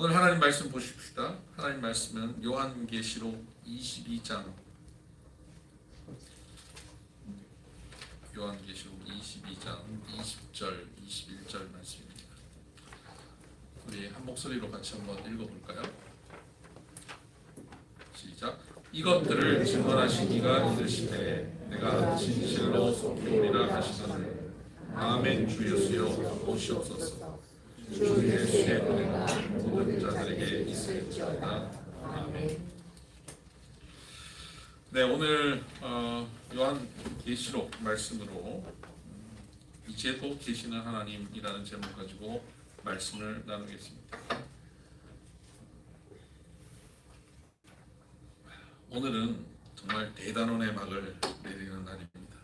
오늘 하나님 말씀 보십시다. 하나님 말씀은 요한계시록 22장, 요한계시록 22장 20절 21절 말씀입니다. 우리 한 목소리로 같이 한번 읽어볼까요? 시작. 이것들을 증언하신 이가 이르시되 내가 진실로 속히오리라 하시거늘 아멘. 주 예수여 오시옵소서. 주 예수의 은혜가 모든 자들에게 있을지어다. 아멘. 네, 오늘 요한계시록 말씀으로 이제도 계시는 하나님이라는 제목 가지고 말씀을 나누겠습니다. 오늘은 정말 대단원의 막을 내리는 날입니다.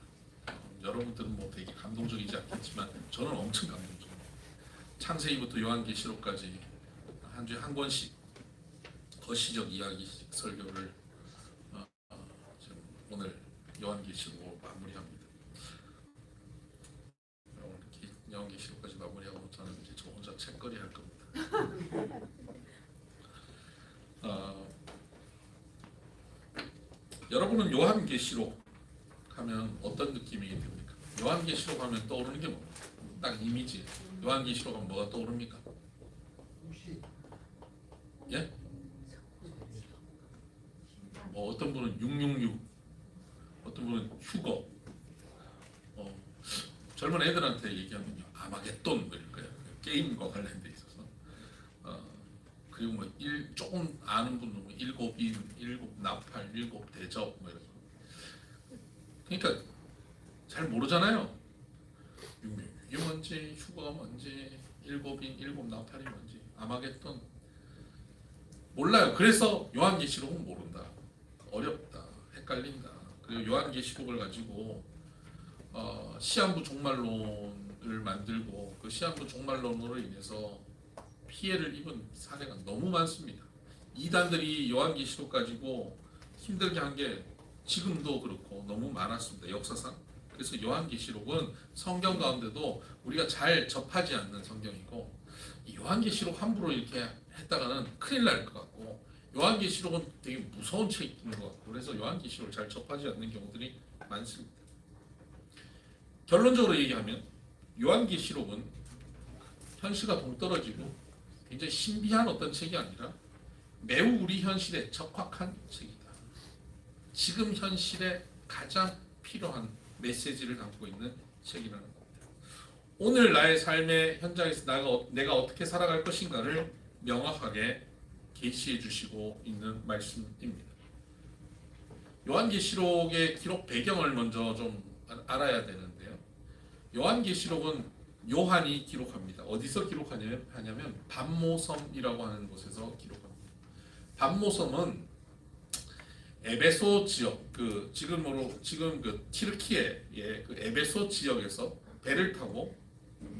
여러분들은 뭐 되게 감동적이지 않겠지만 저는 엄청 감동적입니다. 창세기부터 요한계시록까지 한 주에 한 권씩 거시적 이야기 설교를 지금 오늘 요한계시록으로 마무리합니다. 요한계시록까지 마무리하고 저는 이제 저 혼자 책거리 할 겁니다. 여러분은 요한계시록 하면 어떤 느낌이 듭니까? 요한계시록 하면 떠오르는 게 뭡니까? 딱 이미지. 요한계시록 하면 뭐가 떠오릅니까? 예? 어떤 분은 666, 어떤 분은 휴거. 젊은 애들한테 얘기하면요, 아마겟돈 뭐 이럴 거예요. 게임과 관련돼 있어서. 그리고 뭐 조금 아는 분은 뭐 일곱인, 일곱 나팔, 일곱 대접 뭐 이런 거. 그러니까 잘 모르잖아요. 이게 뭔지, 휴거가 뭔지, 일곱인, 일곱 나팔이 뭔지, 아마겟돈 몰라요. 그래서 요한계시록은 모른다. 어렵다. 헷갈린다. 그리고 요한계시록을 가지고 시한부 종말론을 만들고 그 시한부 종말론으로 인해서 피해를 입은 사례가 너무 많습니다. 이단들이 요한계시록 가지고 힘들게 한 게 지금도 그렇고 너무 많았습니다. 역사상. 그래서 요한계시록은 성경 가운데도 우리가 잘 접하지 않는 성경이고, 요한계시록 함부로 이렇게 했다가는 큰일 날 것 같고, 요한계시록은 되게 무서운 책인 것 같고, 그래서 요한계시록을 잘 접하지 않는 경우들이 많습니다. 결론적으로 얘기하면 요한계시록은 현실과 동떨어지고 굉장히 신비한 어떤 책이 아니라 매우 우리 현실에 적확한 책이다. 지금 현실에 가장 필요한 메시지를 담고 있는 책이라는 겁니다. 오늘 나의 삶의 현장에서 내가 어떻게 살아갈 것인가를 명확하게 계시해 주시고 있는 말씀입니다. 요한계시록의 기록 배경을 먼저 좀 알아야 되는데요. 요한계시록은 요한이 기록합니다. 어디서 기록하냐면 반모섬이라고 하는 곳에서 기록합니다. 반모섬은 에베소 지역, 지금 튀르키예의 그 에베소 지역에서 배를 타고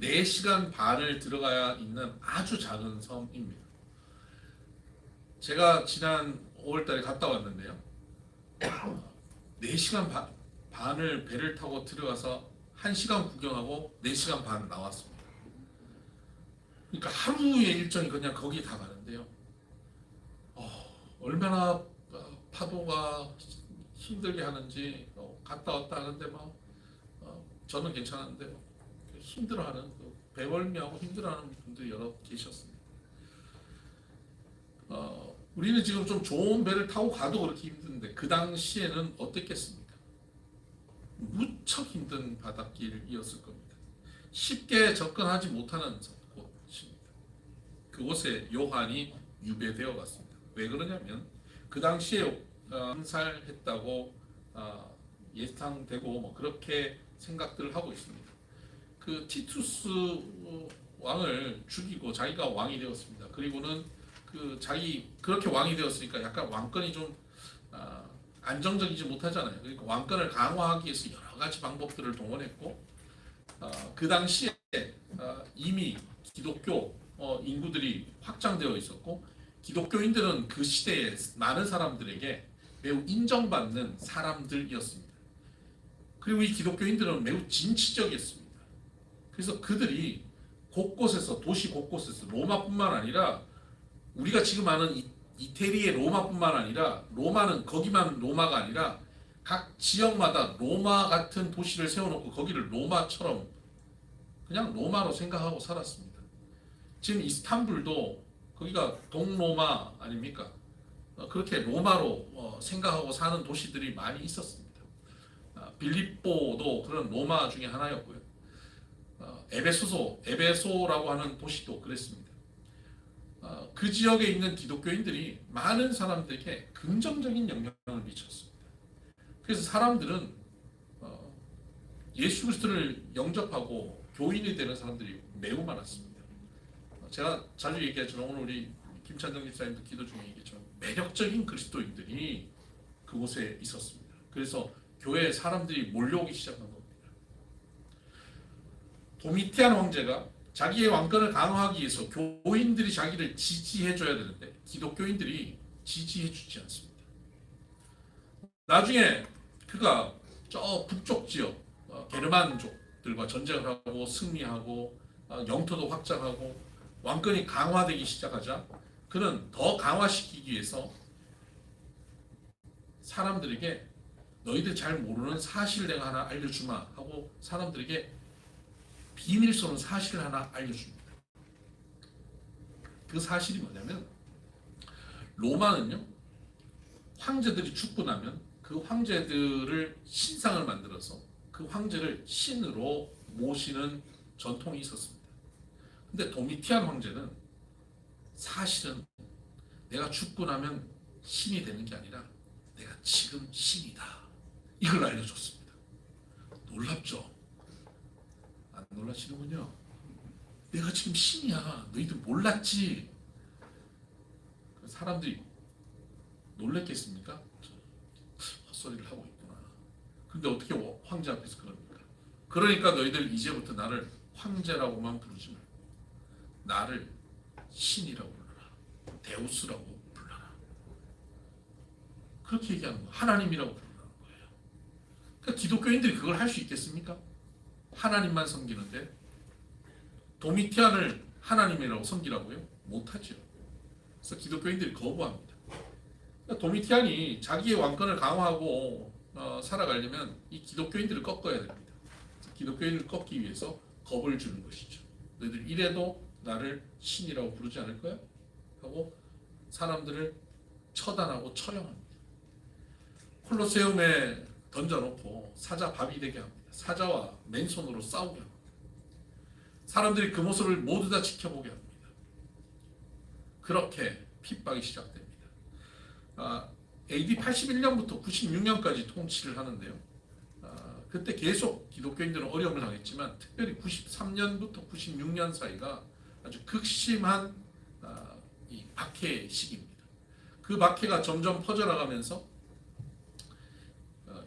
4시간 반을 들어가야 있는 아주 작은 섬입니다. 제가 지난 5월달에 갔다 왔는데요. 4시간 반을 배를 타고 들어가서 1시간 구경하고 4시간 반 나왔습니다. 그러니까 하루의 일정이 그냥 거기 다 가는데요. 얼마나 파도가 힘들게 하는지 갔다 왔다 하는데 저는 괜찮은데 힘들어하는 배멀미하고 힘들어하는 분들이 여러 계셨습니다. 우리는 지금 좀 좋은 배를 타고 가도 그렇게 힘든데 그 당시에는 어땠겠습니까? 무척 힘든 바닷길이었을 겁니다. 쉽게 접근하지 못하는 곳입니다. 그곳에 요한이 유배되어 갔습니다. 왜 그러냐면 그 당시에 암살했다고 예상되고 그렇게 생각들을 하고 있습니다. 그 티투스 왕을 죽이고 자기가 왕이 되었습니다. 그리고는 자기 그렇게 왕이 되었으니까 약간 왕권이 좀 안정적이지 못하잖아요. 그러니까 왕권을 강화하기 위해서 여러 가지 방법들을 동원했고, 그 당시에 이미 기독교 인구들이 확장되어 있었고, 기독교인들은 그 시대에 많은 사람들에게 매우 인정받는 사람들이었습니다. 그리고 이 기독교인들은 매우 진취적이었습니다. 그래서 그들이 곳곳에서, 도시 곳곳에서, 로마뿐만 아니라 우리가 지금 아는 이태리의 로마뿐만 아니라 로마는 거기만 로마가 아니라 각 지역마다 로마 같은 도시를 세워놓고 거기를 로마처럼 그냥 로마로 생각하고 살았습니다. 지금 이스탄불도 거기가 동로마 아닙니까? 그렇게 로마로 생각하고 사는 도시들이 많이 있었습니다. 빌립보도 그런 로마 중에 하나였고요. 에베소라고 하는 도시도 그랬습니다. 그 지역에 있는 기독교인들이 많은 사람들에게 긍정적인 영향을 미쳤습니다. 그래서 사람들은 예수 그리스도를 영접하고 교인이 되는 사람들이 매우 많았습니다. 제가 자주 얘기하지만 오늘 우리 김찬정 집사님도 기도 중에 얘기했지만 매력적인 그리스도인들이 그곳에 있었습니다. 그래서 교회에 사람들이 몰려오기 시작한 겁니다. 도미티안 황제가 자기의 왕권을 강화하기 위해서 교인들이 자기를 지지해줘야 되는데 기독교인들이 지지해주지 않습니다. 나중에 그가 저 북쪽 지역 게르만족들과 전쟁을 하고 승리하고 영토도 확장하고 왕권이 강화되기 시작하자 그는 더 강화시키기 위해서 사람들에게 너희들 잘 모르는 사실 내가 하나 알려주마 하고 사람들에게 비밀스러운 사실을 하나 알려줍니다. 그 사실이 뭐냐면 로마는요 황제들이 죽고 나면 그 황제들을 신상을 만들어서 그 황제를 신으로 모시는 전통이 있었습니다. 근데 도미티안 황제는 사실은 내가 죽고 나면 신이 되는 게 아니라 내가 지금 신이다. 이걸 알려줬습니다. 놀랍죠? 안 놀라시는군요. 내가 지금 신이야. 너희들 몰랐지? 사람들이 놀랬겠습니까? 헛소리를 하고 있구나. 근데 어떻게 황제 앞에서 그럽니까? 그러니까 너희들 이제부터 나를 황제라고만 부르지 말고 나를 신이라고 불러라. 데우스라고 불러라. 그렇게 얘기하는 거예요. 하나님이라고 부르는 거예요. 그러니까 기독교인들이 그걸 할 수 있겠습니까? 하나님만 섬기는데 도미티안을 하나님이라고 섬기라고요? 못하죠. 그래서 기독교인들이 거부합니다. 그러니까 도미티안이 자기의 왕권을 강화하고 살아가려면 이 기독교인들을 꺾어야 됩니다. 기독교인을 꺾기 위해서 겁을 주는 것이죠. 너희들 이래도 나를 신이라고 부르지 않을 거야? 하고 사람들을 처단하고 처형합니다. 콜로세움에 던져놓고 사자 밥이 되게 합니다. 사자와 맨손으로 싸우게 합니다. 사람들이 그 모습을 모두 다 지켜보게 합니다. 그렇게 핍박이 시작됩니다. AD 81년부터 96년까지 통치를 하는데요. 그때 계속 기독교인들은 어려움을 당했지만 특별히 93년부터 96년 사이가 아주 극심한 이 박해 시기입니다. 그 박해가 점점 퍼져나가면서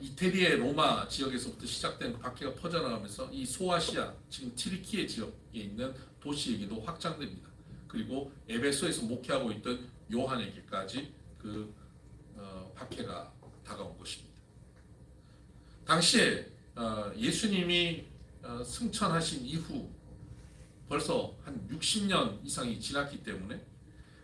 이태리의 로마 지역에서부터 시작된 박해가 퍼져나가면서 이 소아시아, 지금 튀르키예 지역에 있는 도시에게도 확장됩니다. 그리고 에베소에서 목회하고 있던 요한에게까지 그 박해가 다가온 것입니다. 당시에 예수님이 승천하신 이후 벌써 한 60년 이상이 지났기 때문에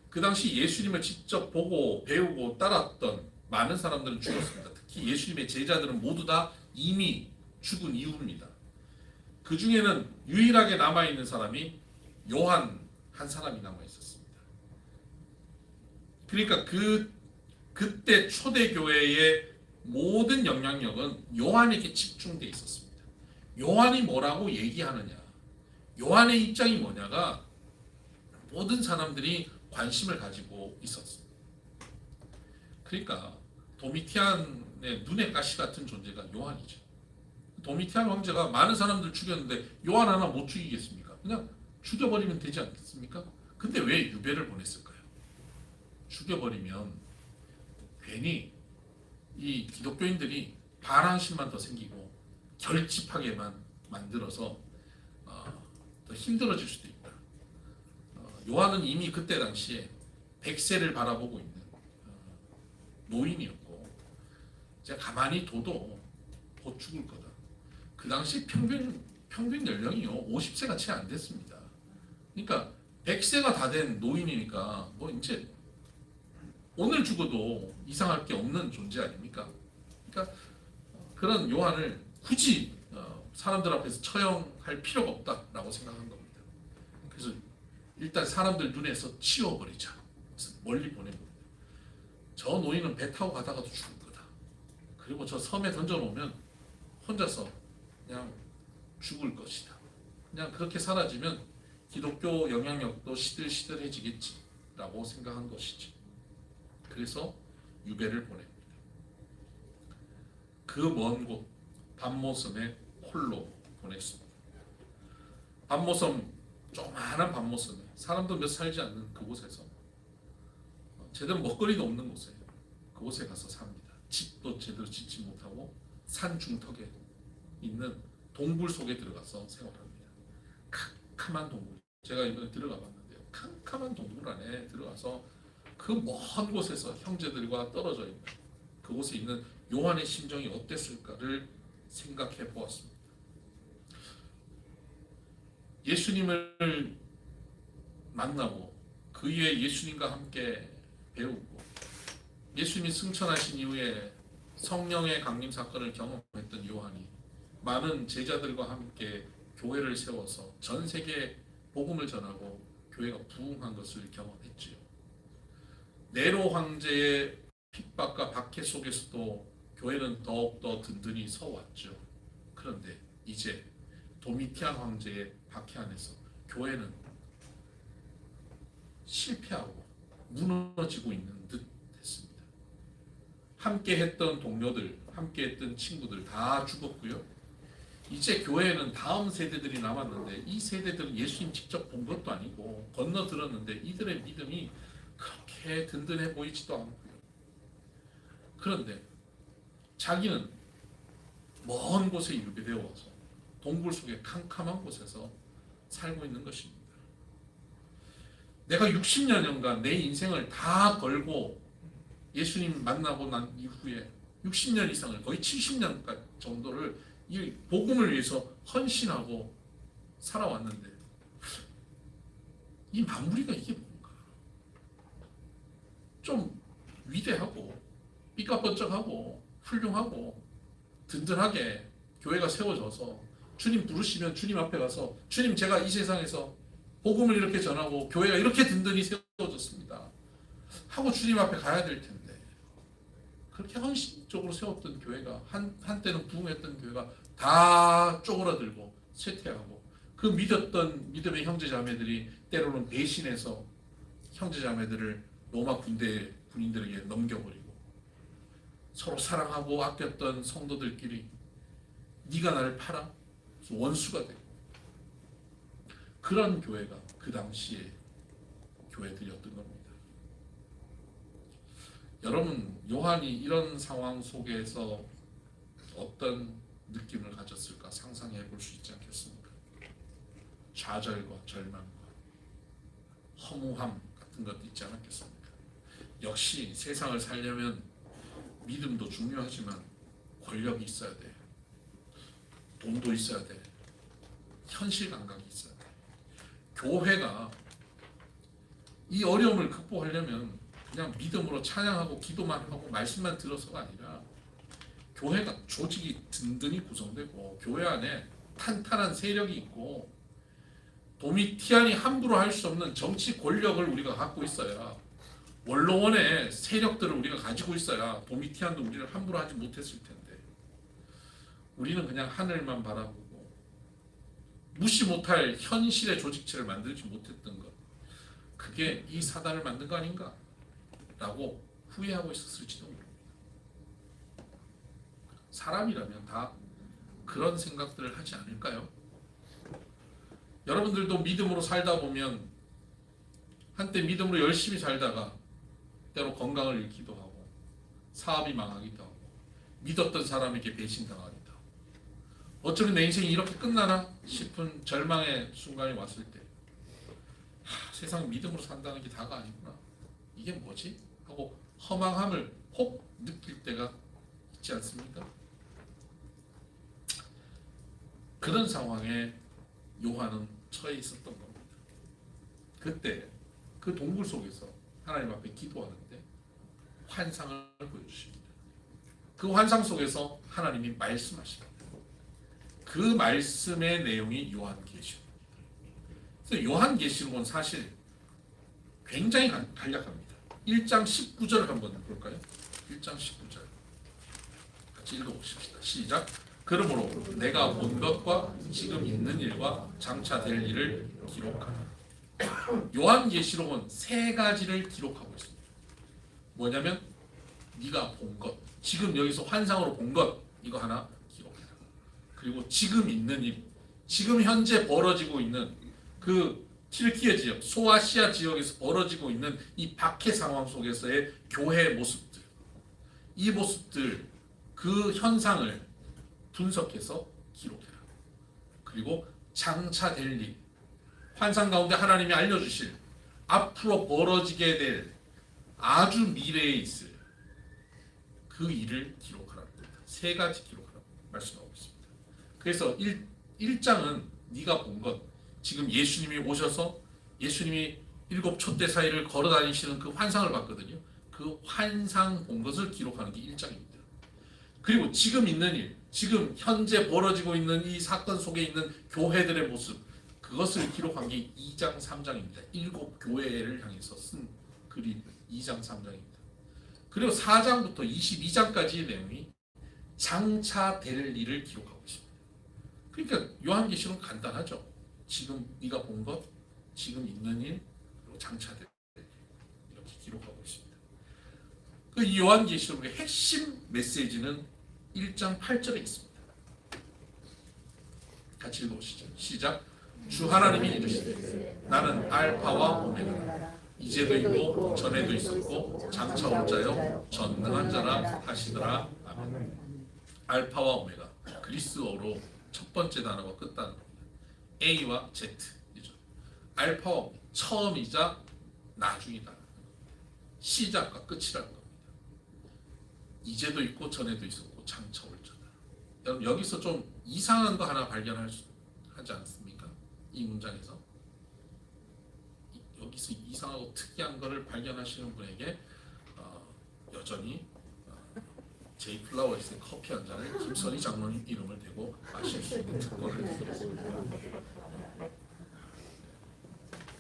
그 당시 예수님을 직접 보고 배우고 따랐던 많은 사람들은 죽었습니다. 특히 예수님의 제자들은 모두 다 이미 죽은 이후입니다. 그 중에는 유일하게 남아있는 사람이 요한 한 사람이 남아있었습니다. 그러니까 그때 초대교회의 모든 영향력은 요한에게 집중되어 있었습니다. 요한이 뭐라고 얘기하느냐, 요한의 입장이 뭐냐가 모든 사람들이 관심을 가지고 있었습니다. 그러니까 도미티안의 눈의 가시 같은 존재가 요한이죠. 도미티안 황제가 많은 사람들 죽였는데 요한 하나 못 죽이겠습니까? 그냥 죽여버리면 되지 않겠습니까? 근데 왜 유배를 보냈을까요? 죽여버리면 괜히 이 기독교인들이 반항심만 더 생기고 결집하게만 만들어서 더 힘들어질 수도 있다. 요한은 이미 그때 당시에 100세를 바라보고 있는 노인이었고 제가 가만히 둬도 곧 죽을 거다. 그 당시 평균 연령이요 50세가 채 안 됐습니다. 그러니까 100세가 다 된 노인이니까 뭐 이제 오늘 죽어도 이상할 게 없는 존재 아닙니까? 그러니까 그런 요한을 굳이 사람들 앞에서 처형할 필요가 없다라고 생각한 겁니다. 그래서 일단 사람들 눈에서 치워버리자. 멀리 보내고 저 노인은 배 타고 가다가도 죽을 거다. 그리고 저 섬에 던져놓으면 혼자서 그냥 죽을 것이다. 그냥 그렇게 사라지면 기독교 영향력도 시들시들해지겠지라고 생각한 것이지. 그래서 유배를 보냅니다. 그 먼 곳 밤모섬에 홀로 보냈습니다. 밤모섬, 조그마한 밤모섬에 사람도 몇 살지 않는 그곳에서 제대로 먹거리도 없는 곳에 그곳에 가서 삽니다. 집도 제대로 짓지 못하고 산 중턱에 있는 동굴 속에 들어가서 생활합니다. 캄캄한 동굴. 제가 이번에 들어가 봤는데요. 캄캄한 동굴 안에 들어가서 그 먼 곳에서 형제들과 떨어져 있는 그곳에 있는 요한의 심정이 어땠을까를 생각해 보았습니다. 예수님을 만나고 그 위에 예수님과 함께 배우고 예수님이 승천하신 이후에 성령의 강림 사건을 경험했던 요한이 많은 제자들과 함께 교회를 세워서 전 세계에 복음을 전하고 교회가 부흥한 것을 경험했지요. 네로 황제의 핍박과 박해 속에서도 교회는 더욱더 든든히 서왔죠. 그런데 이제 도미티안 황제의 박해 안에서 교회는 실패하고 무너지고 있는 듯 했습니다. 함께 했던 동료들, 함께 했던 친구들 다 죽었고요. 이제 교회에는 다음 세대들이 남았는데 이 세대들은 예수님 직접 본 것도 아니고 건너 들었는데 이들의 믿음이 그렇게 든든해 보이지도 않고요. 그런데 자기는 먼 곳에 유배되어 와서 동굴 속의 캄캄한 곳에서 살고 있는 것입니다. 내가 60년간 내 인생을 다 걸고 예수님 만나고 난 이후에 60년 이상을 거의 70년 정도를 이 복음을 위해서 헌신하고 살아왔는데 이 마무리가 이게 뭔가? 좀 위대하고 삐까뻔쩍하고 훌륭하고 든든하게 교회가 세워져서 주님 부르시면 주님 앞에 가서 주님 제가 이 세상에서 복음을 이렇게 전하고 교회가 이렇게 든든히 세워졌습니다 하고 주님 앞에 가야 될 텐데 그렇게 헌신적으로 세웠던 교회가 한때는 부흥했던 교회가 다 쪼그라들고 쇠퇴하고 그 믿었던 믿음의 형제자매들이 때로는 배신해서 형제자매들을 로마 군인들에게 넘겨버리고 서로 사랑하고 아꼈던 성도들끼리 네가 나를 팔아? 원수가 되고 그런 교회가 그 당시에 교회들이었던 겁니다. 여러분, 요한이 이런 상황 속에서 어떤 느낌을 가졌을까 상상해 볼 수 있지 않겠습니까? 좌절과 절망과 허무함 같은 것도 있지 않았겠습니까? 역시 세상을 살려면 믿음도 중요하지만 권력이 있어야 돼. 돈도 있어야 돼. 현실 감각이 있어야 돼. 교회가 이 어려움을 극복하려면 그냥 믿음으로 찬양하고 기도만 하고 말씀만 들어서가 아니라 교회가 조직이 든든히 구성되고 교회 안에 탄탄한 세력이 있고 도미티안이 함부로 할 수 없는 정치 권력을 우리가 갖고 있어야 원로원의 세력들을 우리가 가지고 있어야 도미티안도 우리를 함부로 하지 못했을 텐데 우리는 그냥 하늘만 바라보고 무시 못할 현실의 조직체를 만들지 못했던 것 그게 이 사단을 만든 거 아닌가? 라고 후회하고 있었을지도 모릅니다. 사람이라면 다 그런 생각들을 하지 않을까요? 여러분들도 믿음으로 살다 보면 한때 믿음으로 열심히 살다가 때로 건강을 잃기도 하고 사업이 망하기도 하고 믿었던 사람에게 배신당하기도 하고 어쩌면 내 인생이 이렇게 끝나나 싶은 절망의 순간이 왔을 때 세상 믿음으로 산다는 게 다가 아니구나. 이게 뭐지? 하고 허망함을 혹 느낄 때가 있지 않습니까? 그런 상황에 요한은 처해 있었던 겁니다. 그때 그 동굴 속에서 하나님 앞에 기도하는데 환상을 보여주십니다. 그 환상 속에서 하나님이 말씀하십니다. 그 말씀의 내용이 요한계시록. 그래서 요한계시록은 사실 굉장히 간략합니다. 1장 19절 한번 볼까요? 1장 19절 같이 읽어보십시다. 시작. 그러므로 내가 본 것과 지금 있는 일과 장차 될 일을 기록하라. 요한계시록은 세 가지를 기록하고 있습니다. 뭐냐면 네가 본 것, 지금 여기서 환상으로 본 것, 이거 하나 기록해라. 그리고 지금 있는 일, 지금 현재 벌어지고 있는 그 튀르키예 지역, 소아시아 지역에서 벌어지고 있는 이 박해 상황 속에서의 교회의 모습들, 이 모습들, 그 현상을 분석해서 기록해라. 그리고 장차 될 일, 환상 가운데 하나님이 알려주실 앞으로 벌어지게 될 아주 미래에 있을 그 일을 기록하라는 겁니다. 세 가지 기록하라고 말씀하고 있습니다. 그래서 1장은 네가 본 것, 지금 예수님이 오셔서 예수님이 7 촛대 사이를 걸어 다니시는 그 환상을 봤거든요. 그 환상 본 것을 기록하는 게 1장입니다. 그리고 지금 있는 일, 지금 현재 벌어지고 있는 이 사건 속에 있는 교회들의 모습, 그것을 기록한 게 2장 3장입니다. 7 교회를 향해서 쓴 글이 2장 3장입니다. 그리고 4장부터 22장까지의 내용이 장차 될 일을 기록하고 있습니다. 그러니까 요한계시록은 간단하죠. 지금 네가 본 것, 지금 있는 일, 그리고 장차 될 일, 이렇게 기록하고 있습니다. 그 요한계시록의 핵심 메시지는 1장 8절에 있습니다. 같이 읽어보시죠. 시작. 주 하나님이 이르시되 나는 알파와 오메가라. 이제도 있고 전에도 있었고 장차 올 자요 전능한 자라 하시더라. 아멘. 알파와 오메가, 그리스어로 첫 번째 단어가 끝 단어입니다. A와 Z이죠. 알파와 오메가, 처음이자 나중이다. 시작과 끝이라는 겁니다. 이제도 있고 전에도 있었고 장차 올 자다. 여러분 여기서 좀 이상한 거 하나 발견하지 않습니까? 이 문장에서 여기서 이상하고 특이한 것을 발견하시는 분에게 여전히 제이 플라워스의 커피 한 잔을 김선희 장로님 이름을 대고 마실 수 있는 특권을 드리겠습니다.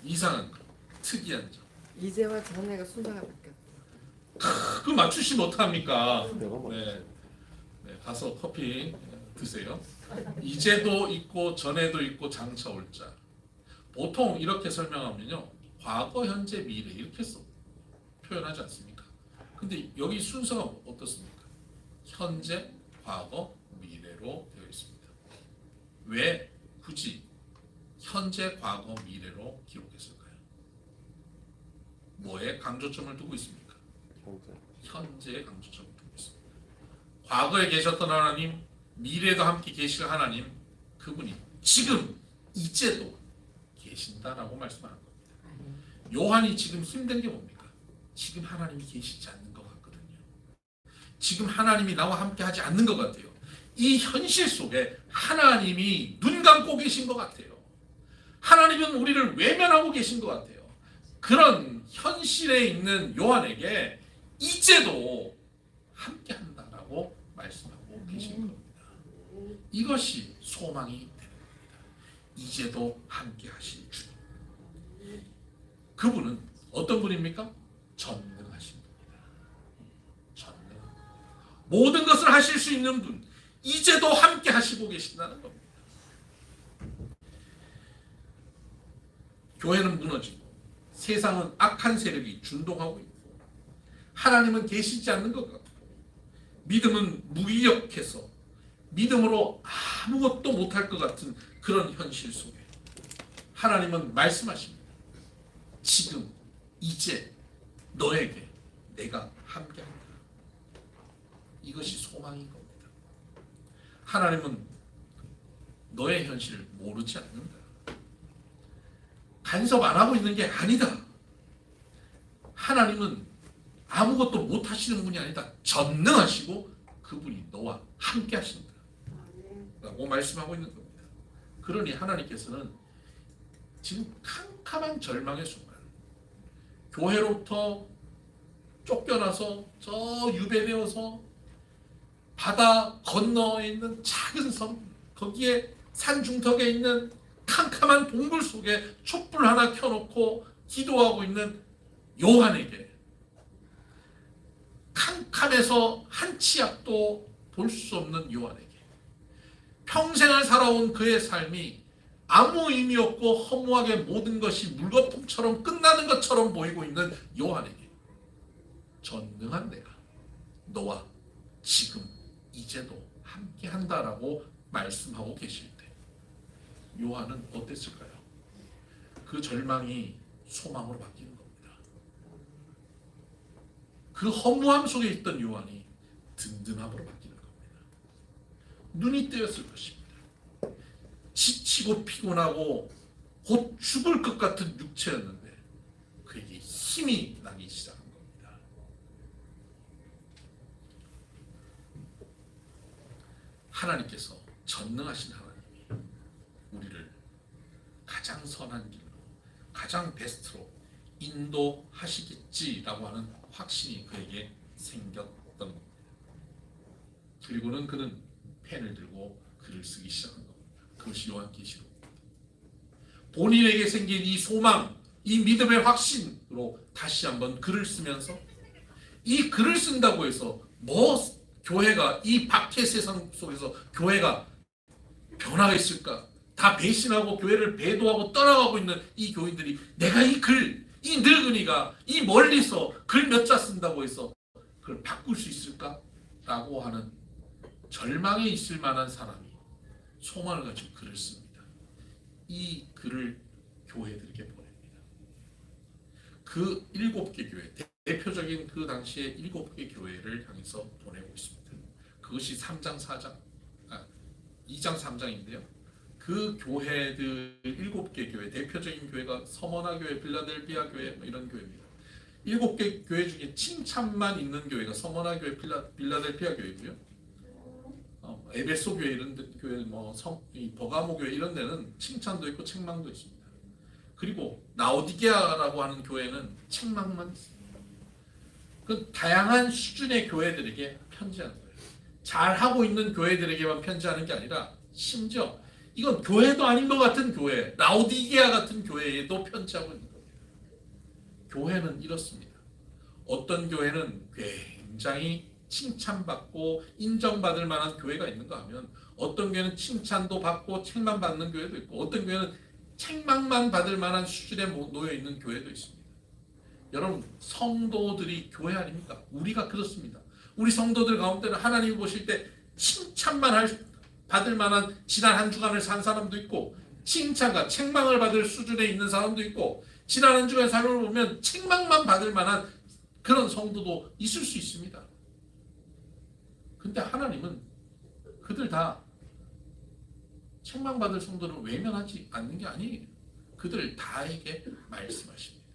이상한 것, 특이한 점. 이제와 전에가 순서가 바뀌었어. 그 맞추시 못합니까? 네. 네, 가서 커피 드세요. 이제도 있고 전에도 있고 장차 올 자. 보통 이렇게 설명하면요, 과거, 현재, 미래 이렇게 표현하지 않습니까? 근데 여기 순서가 어떻습니까? 현재, 과거, 미래로 되어 있습니다. 왜 굳이 현재, 과거, 미래로 기록했을까요? 뭐에 강조점을 두고 있습니까? 현재에 강조점을 두고 있습니다. 과거에 계셨던 하나님, 미래에도 함께 계실 하나님, 그분이 지금, 이제도 계신다라고 말씀하는 겁니다. 요한이 지금 힘든 게 뭡니까? 지금 하나님이 계시지 않는 것 같거든요. 지금 하나님이 나와 함께 하지 않는 것 같아요. 이 현실 속에 하나님이 눈 감고 계신 것 같아요. 하나님은 우리를 외면하고 계신 것 같아요. 그런 현실에 있는 요한에게 이제도 함께 한다라고 말씀하고 계신 겁니다. 이것이 소망이 되는 겁니다. 이제도 함께 하실 주님. 그분은 어떤 분입니까? 전능하신 분입니다. 전능. 모든 것을 하실 수 있는 분. 이제도 함께 하시고 계신다는 겁니다. 교회는 무너지고 세상은 악한 세력이 준동하고 있고 하나님은 계시지 않는 것 같고 믿음은 무기력해서 믿음으로 아무것도 못할 것 같은 그런 현실 속에 하나님은 말씀하십니다. 지금 이제 너에게 내가 함께한다. 이것이 소망인 겁니다. 하나님은 너의 현실을 모르지 않는다. 간섭 안 하고 있는 게 아니다. 하나님은 아무것도 못 하시는 분이 아니다. 전능하시고 그분이 너와 함께 하신다. 라고 말씀하고 있는 겁니다. 그러니 하나님께서는 지금 캄캄한 절망의 순간 교회로부터 쫓겨나서 저 유배되어서 바다 건너에 있는 작은 섬, 거기에 산중턱에 있는 캄캄한 동굴 속에 촛불 하나 켜놓고 기도하고 있는 요한에게, 캄캄해서 한 치 앞도 볼 수 없는 요한에게, 평생을 살아온 그의 삶이 아무 의미 없고 허무하게 모든 것이 물거품처럼 끝나는 것처럼 보이고 있는 요한에게 전능한 내가 너와 지금 이제도 함께 한다라고 말씀하고 계실 때 요한은 어땠을까요? 그 절망이 소망으로 바뀌는 겁니다. 그 허무함 속에 있던 요한이 든든함으로 바뀌는 겁니다. 눈이 뜨였을 것입니다. 지치고 피곤하고 곧 죽을 것 같은 육체였는데 그에게 힘이 나기 시작한 겁니다. 하나님께서, 전능하신 하나님이 우리를 가장 선한 길로, 가장 베스트로 인도하시겠지라고 하는 확신이 그에게 생겼던 겁니다. 그리고는 그는 펜을 들고 글을 쓰기 시작한 겁니다. 그것이 요한계시록입니다. 본인에게 생긴 이 소망, 이 믿음의 확신으로 다시 한번 글을 쓰면서, 이 글을 쓴다고 해서 교회가, 이 박해 세상 속에서 교회가 변화가 있을까? 다 배신하고 교회를 배도하고 떠나가고 있는 이 교인들이 내가 이 늙은이가 이 멀리서 글 몇 자 쓴다고 해서 그걸 바꿀 수 있을까? 라고 하는 절망에 있을 만한 사람이 소망을 가지고 글을 씁니다. 이 글을 교회들에게 보냅니다. 그 7개 교회, 대표적인 그 당시의 7개 교회를 향해서 보내고 있습니다. 그것이 2장 3장인데요. 그 교회들 7개 교회, 대표적인 교회가 서머나 교회, 빌라델비아 교회, 이런 교회입니다. 7개 교회 중에 칭찬만 있는 교회가 서머나 교회, 빌라델비아 교회고요. 에베소 교회 이런 교회, 버가모 교회 이런 데는 칭찬도 있고 책망도 있습니다. 그리고 라오디게아라고 하는 교회는 책망만 있습니다. 그 다양한 수준의 교회들에게 편지하는 거예요. 잘하고 있는 교회들에게만 편지하는 게 아니라 심지어 이건 교회도 아닌 것 같은 교회, 라오디게아 같은 교회에도 편지하고 있는 겁니다. 교회는 이렇습니다. 어떤 교회는 굉장히 칭찬받고 인정받을 만한 교회가 있는가 하면 어떤 교회는 칭찬도 받고 책망받는 교회도 있고 어떤 교회는 책망만 받을 만한 수준에 놓여 있는 교회도 있습니다. 여러분, 성도들이 교회 아닙니까? 우리가 그렇습니다. 우리 성도들 가운데는 하나님이 보실 때 칭찬만 받을 만한 지난 한 주간을 산 사람도 있고 칭찬과 책망을 받을 수준에 있는 사람도 있고 지난 한 주간의 삶을 보면 책망만 받을 만한 그런 성도도 있을 수 있습니다. 근데 하나님은 그들 다 책망받을 성도를 외면하지 않는 게 아니에요. 그들 다에게 말씀하십니다.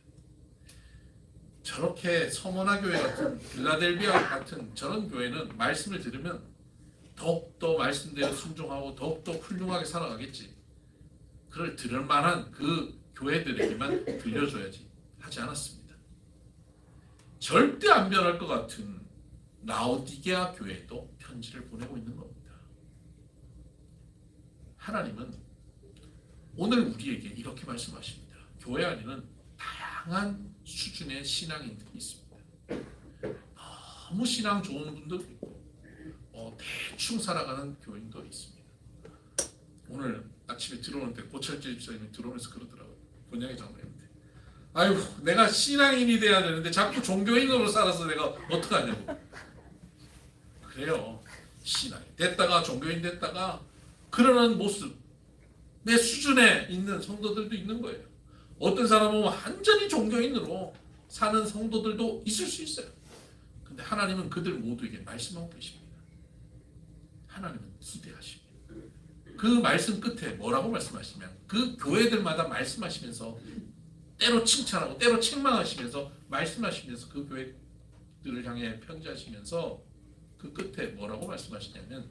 저렇게 서머나 교회 같은, 빌라델비아 같은 저런 교회는 말씀을 들으면 더욱더 말씀대로 순종하고 더욱더 훌륭하게 살아가겠지. 그걸 들을 만한 그 교회들에게만 들려줘야지 하지 않았습니다. 절대 안 변할 것 같은 라오디게아 교회도 편지를 보내고 있는 겁니다. 하나님은 오늘 우리에게 이렇게 말씀하십니다. 교회 안에는 다양한 수준의 신앙인들이 있습니다. 너무 신앙 좋은 분들도 있고 대충 살아가는 교인도 있습니다. 오늘 아침에 들어오는데 고철재 집사님이 들어오면서 그러더라고요. 본향의 장로님한테 아이고 내가 신앙인이 돼야 되는데 자꾸 종교인으로 살아서 내가 어떡하냐고. 그래요. 신앙이 됐다가 종교인 됐다가 그러는 모습, 내 수준에 있는 성도들도 있는 거예요. 어떤 사람은 완전히 종교인으로 사는 성도들도 있을 수 있어요. 근데 하나님은 그들 모두에게 말씀하고 계십니다. 하나님은 기대하십니다. 그 말씀 끝에 뭐라고 말씀하시면 그 교회들마다 말씀하시면서 때로 칭찬하고 때로 책망하시면서 말씀하시면서 그 교회들을 향해 편지하시면서 그 끝에 뭐라고 말씀하시냐면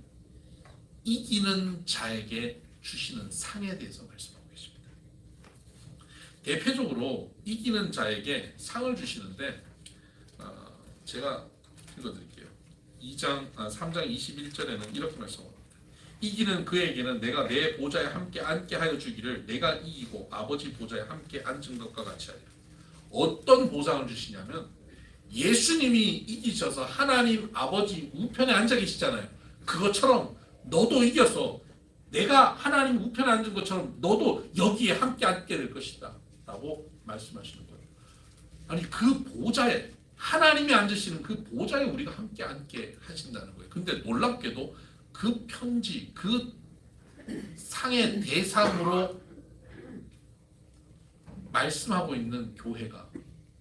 이기는 자에게 주시는 상에 대해서 말씀하고 계십니다. 대표적으로 이기는 자에게 상을 주시는데 제가 읽어드릴게요. 3장 21절에는 이렇게 말씀합니다. 이기는 그에게는 내가 내 보좌에 함께 앉게 하여 주기를 내가 이기고 아버지 보좌에 함께 앉은 것과 같이 하리라. 어떤 보상을 주시냐면 예수님이 이기셔서 하나님 아버지 우편에 앉아 계시잖아요. 그것처럼 너도 이겨서 내가 하나님 우편에 앉은 것처럼 너도 여기에 함께 앉게 될 것이다 라고 말씀하시는 거예요. 아니 그 보좌에 하나님이 앉으시는 그 보좌에 우리가 함께 앉게 하신다는 거예요. 근데 놀랍게도 그 편지 그 상의 대상으로 말씀하고 있는 교회가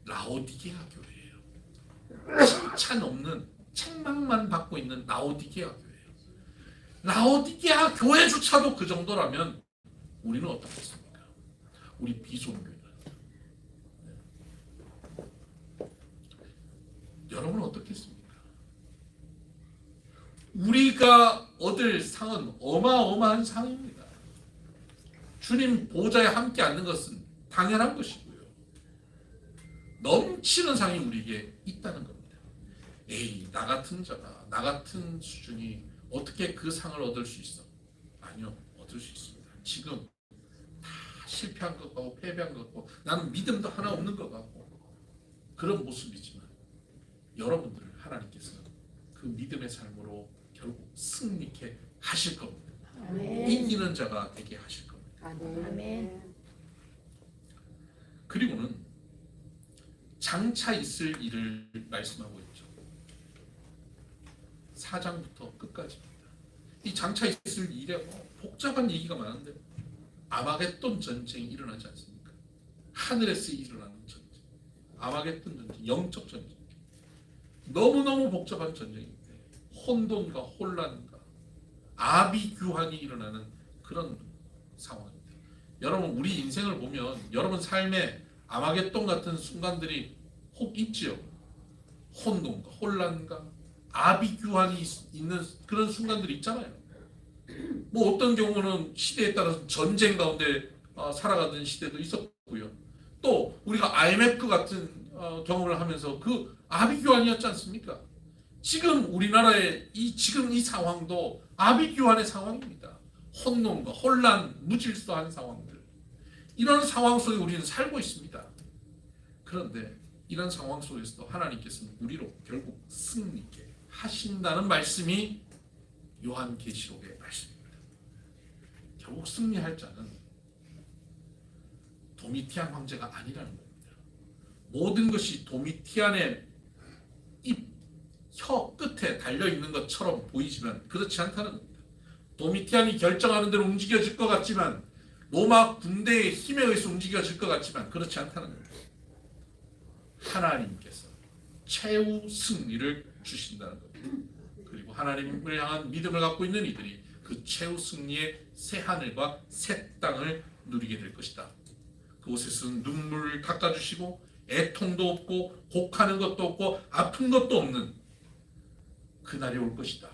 라오디게아 교회예요. 칭찬 없는 책망만 받고 있는 라오디게아 교회예요. 라오디게아 교회조차도 그 정도라면 우리는 어떻겠습니까? 우리 비송교회는. 여러분은 어떻겠습니까? 우리가 얻을 상은 어마어마한 상입니다. 주님 보좌에 함께 앉는 것은 당연한 것이고요. 넘치는 상이 우리에게 있다는 겁니다. 에이, 나 같은 자가, 나 같은 수준이 어떻게 그 상을 얻을 수 있어? 아니요, 얻을 수 있습니다. 지금 다 실패한 것 같고 패배한 것 같고 나는 믿음도 하나 없는 것 같고 그런 모습이지만 여러분들을 하나님께서는 그 믿음의 삶으로 결국 승리케 하실 겁니다. 아멘. 이기는 자가 되게 하실 겁니다. 아멘. 그리고는 장차 있을 일을 말씀하고 있죠. 4장부터 끝까지입니다. 이 장차 있을 일에 복잡한 얘기가 많은데 아마겟돈 전쟁이 일어나지 않습니까? 하늘에서 일어나는 전쟁, 아마겟돈 전쟁, 영적 전쟁, 너무너무 복잡한 전쟁인데 혼돈과 혼란과 아비규환이 일어나는 그런 상황입니다. 여러분 우리 인생을 보면 여러분 삶에 아마겟돈 같은 순간들이 혹 있지요. 혼돈과 혼란과 아비규환이 있는 그런 순간들이 있잖아요. 뭐 어떤 경우는 시대에 따라서 전쟁 가운데 살아가던 시대도 있었고요. 또 우리가 IMF 같은 경험을 하면서 그 아비규환이었지 않습니까? 지금 우리나라의 지금 이 상황도 아비규환의 상황입니다. 혼돈과 혼란, 무질서한 상황들. 이런 상황 속에 우리는 살고 있습니다. 그런데 이런 상황 속에서도 하나님께서는 우리로 결국 승리케 하신다는 말씀이 요한계시록의 말씀입니다. 결국 승리할 자는 도미티안 황제가 아니라는 겁니다. 모든 것이 도미티안의 혀 끝에 달려있는 것처럼 보이지만 그렇지 않다는 겁니다. 도미티안이 결정하는 대로 움직여질 것 같지만 로마 군대의 힘에 의해서 움직여질 것 같지만 그렇지 않다는 겁니다. 하나님께서 최후 승리를 주신다는 겁니다. 그리고 하나님을 향한 믿음을 갖고 있는 이들이 그 최후 승리의 새 하늘과 새 땅을 누리게 될 것이다. 그곳에서는 눈물을 닦아주시고 애통도 없고 곡하는 것도 없고 아픈 것도 없는 그날이 올 것이다.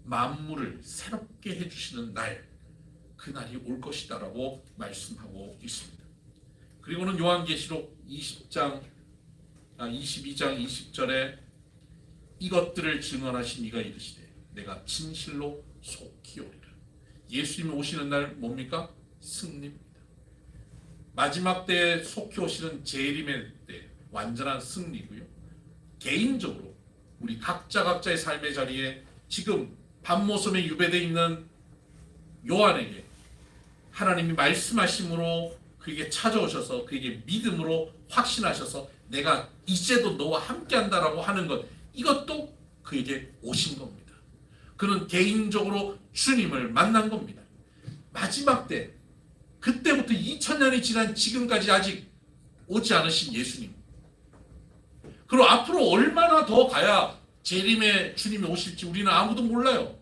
만물을 새롭게 해주시는 날, 그날이 올 것이다 라고 말씀하고 있습니다. 그리고는 요한계시록 22장 20절에 이것들을 증언하신 이가 이르시되 내가 진실로 속히 오리라. 예수님이 오시는 날 뭡니까? 승리입니다. 마지막 때에 속히 오시는 재림의 때 완전한 승리고요. 개인적으로 우리 각자의 삶의 자리에 지금 밤모섬에 유배되어 있는 요한에게 하나님이 말씀하심으로 그에게 찾아오셔서 그에게 믿음으로 확신하셔서 내가 이제도 너와 함께한다라고 하는 것, 이것도 그에게 오신 겁니다. 그는 개인적으로 주님을 만난 겁니다. 마지막 때, 그때부터 2000년이 지난 지금까지 아직 오지 않으신 예수님, 그리고 앞으로 얼마나 더 가야 재림의 주님이 오실지 우리는 아무도 몰라요.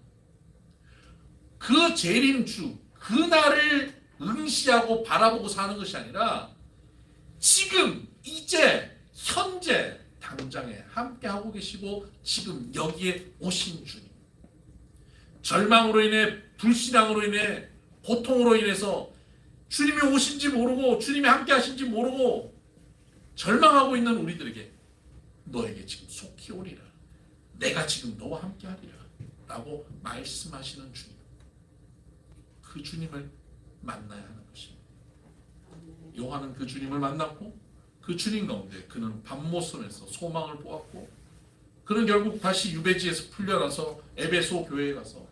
그 재림주, 그날을 응시하고 바라보고 사는 것이 아니라 지금, 이제, 현재, 당장에 함께하고 계시고 지금 여기에 오신 주님, 절망으로 인해, 불신앙으로 인해, 고통으로 인해서 주님이 오신지 모르고 주님이 함께 하신지 모르고 절망하고 있는 우리들에게 너에게 지금 속히 오리라. 내가 지금 너와 함께 하리라. 라고 말씀하시는 주님. 그 주님을 만나야 하는 것입니다. 요한은 그 주님을 만났고 그 주님 가운데 그는 밤모섬에서 소망을 보았고 그는 결국 다시 유배지에서 풀려나서 에베소 교회에 가서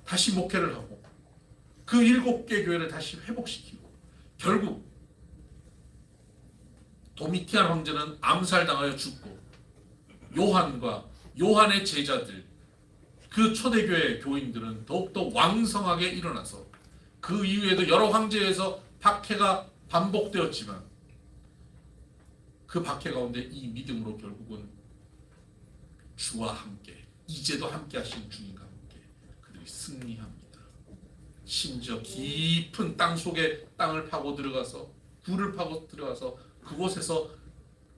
다시 목회를 하고 그 7개 교회를 다시 회복시키고 결국 도미티안 황제는 암살당하여 죽고 요한과 요한의 제자들 그 초대교회 교인들은 더욱더 왕성하게 일어나서 그 이후에도 여러 황제에서 박해가 반복되었지만 그 박해 가운데 이 믿음으로 결국은 주와 함께 이제도 함께 하신 주님과 함께 그들이 승리합니다. 심지어 깊은 땅 속에 땅을 파고 들어가서 굴을 파고 들어가서 그곳에서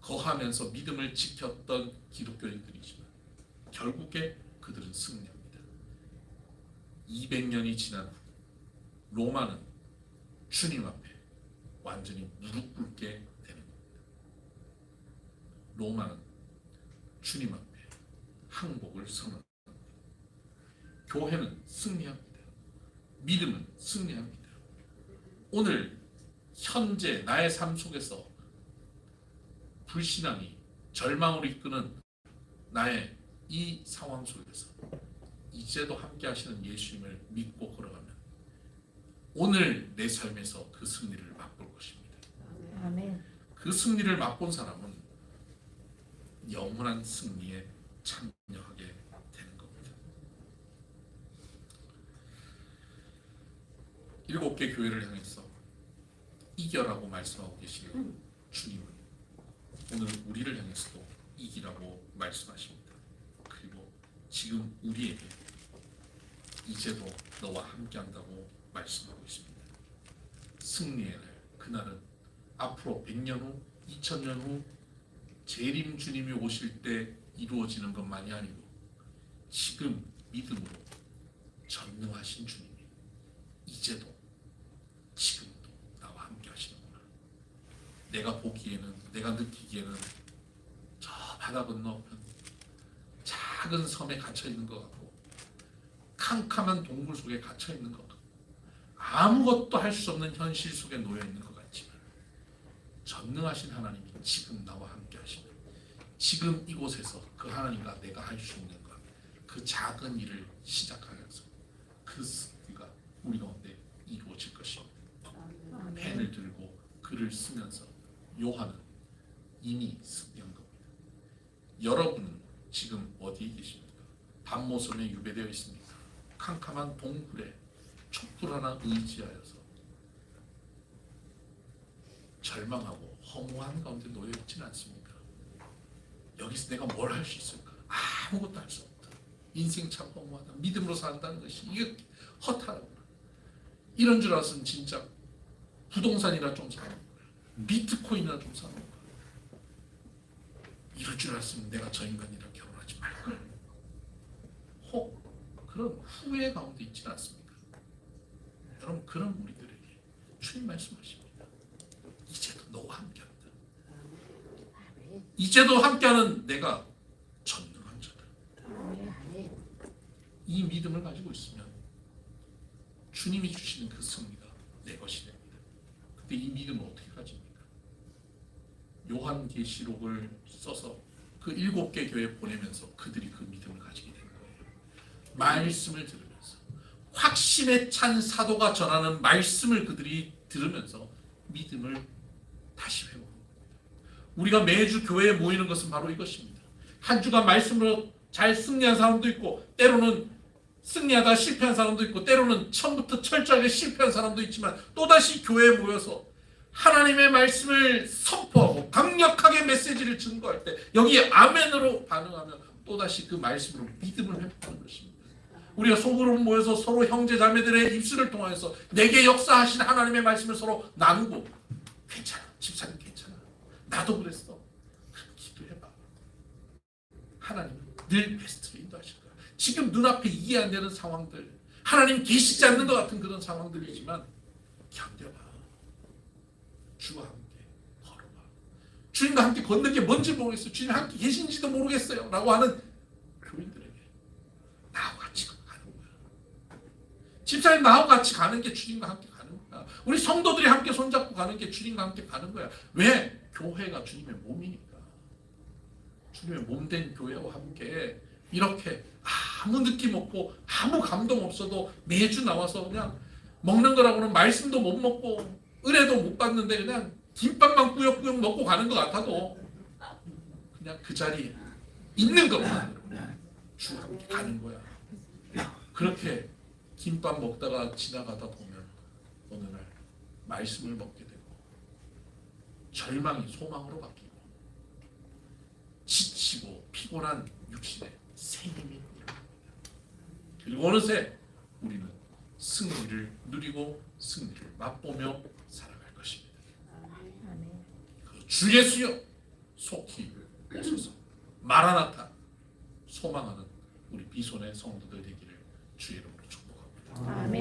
거하면서 믿음을 지켰던 기독교인들이지만 결국에 그들은 승리합니다. 200년이 지난 후 로마는 주님 앞에 완전히 무릎 꿇게 되는 겁니다. 로마는 주님 앞에 항복을 선언합니다. 교회는 승리합니다. 믿음은 승리합니다. 오늘 현재 나의 삶 속에서 불신앙이 절망으로 이끄는 나의 이 상황 속에서 이제도 함께 하시는 예수님을 믿고 걸어가면 오늘 내 삶에서 그 승리를 맛볼 것입니다. 아멘. 그 승리를 맛본 사람은 영원한 승리에 참여하게 되는 겁니다. 7개 교회를 향해서 이겨라고 말씀하고 계시는 주님은 오늘 우리를 향해서도 이기라고 말씀하십니다. 그리고 지금 우리에게 이제도 너와 함께한다고 말씀하고 있습니다. 승리의 날, 그날은 앞으로 100년 후, 2000년 후 재림 주님이 오실 때 이루어지는 것만이 아니고 지금 믿음으로 전능하신 주님이 이제도 지금도 나와 함께 하시는구나. 내가 보기에는, 내가 느끼기에는 저 바다 건너편 작은 섬에 갇혀 있는 것 같고 캄캄한 동굴 속에 갇혀 있는 것 같고 아무것도 할 수 없는 현실 속에 놓여 있는 것 같지만 전능하신 하나님이 지금 나와 함께 하시는 지금 이곳에서 그 하나님과 내가 할 수 있는 것, 그 작은 일을 시작하면서 그 승리가 우리 가운데 이루어질 것입니다. 펜을 들고 글을 쓰면서 요한은 이미 승리한 겁니다. 여러분은 지금 어디에 계십니까? 밤모섬에 유배되어 있습니까? 캄캄한 동굴에 촛불 하나 의지하여서 절망하고 허무한 가운데 놓여 있지는 않습니까? 여기서 내가 뭘 할 수 있을까? 아무것도 할 수 없다. 인생 참 허무하다. 믿음으로 산다는 것이 이게 허탈하구나. 이런 줄 알았으면 진짜 부동산이나 좀 사는 거야. 비트코인이나 좀 사는 거야. 이럴 줄 알았으면 내가 저 인간이랑 결혼하지 말걸. 혹 그런 후회 가운데 있지는 않습니까? 여러분 그런 우리들에게 주님 말씀하십니다. 이제도 너와 함께한다. 이제도 함께하는 내가 전능한 자다. 이 믿음을 가지고 있으면 주님이 주시는 그 승리가 내 것이 됩니다. 근데 이 믿음을 어떻게 가집니까? 요한계시록을 써서 그 7개 교회에 보내면서 그들이 그 믿음을 가지게 된 거예요. 말씀을 들으면서 확신에 찬 사도가 전하는 말씀을 그들이 들으면서 믿음을 다시 회복합니다. 우리가 매주 교회에 모이는 것은 바로 이것입니다. 한 주간 말씀으로 잘 승리한 사람도 있고 때로는 승리하다 실패한 사람도 있고 때로는 처음부터 철저하게 실패한 사람도 있지만 또다시 교회에 모여서 하나님의 말씀을 선포하고 강력하게 메시지를 증거할 때 여기에 아멘으로 반응하면 또다시 그 말씀으로 믿음을 회복하는 것입니다. 우리가 속으로 모여서 서로 형제 자매들의 입술을 통해서 내게 역사하신 하나님의 말씀을 서로 나누고 괜찮아, 집사님 괜찮아, 나도 그랬어, 기도해봐. 하나님은 늘 베스트로 인도하실 거야. 지금 눈앞에 이해 안 되는 상황들, 하나님 계시지 않는 것 같은 그런 상황들이지만 견뎌봐. 주님과 함께 걷는 게 뭔지 모르겠어요. 주님 함께 계신지도 모르겠어요. 라고 하는 교인들에게 나하고 같이 가는 거야. 집사님 나하고 같이 가는 게 주님과 함께 가는 거야. 우리 성도들이 함께 손잡고 가는 게 주님과 함께 가는 거야. 왜? 교회가 주님의 몸이니까. 주님의 몸된 교회와 함께 이렇게 아무 느낌 없고 아무 감동 없어도 매주 나와서 그냥 먹는 거라고는 말씀도 못 먹고 은혜도 못 받는데 그냥 김밥만 꾸역꾸역 먹고 가는 것 같아도 그냥 그 자리에 있는 것만으로 주와 함께 가는 거야. 그렇게 김밥 먹다가 지나가다 보면 어느 날 말씀을 먹게 되고 절망이 소망으로 바뀌고 지치고 피곤한 육신에 새 힘이 일어납니다. 그리고 어느새 우리는 승리를 누리고 승리를 맛보며 살아갈 것입니다. 그 주 예수여 속히 오소서. 마라나타 소망하는 우리 비손의 성도들 되기를 주의 이름으로 축복합니다. 아멘.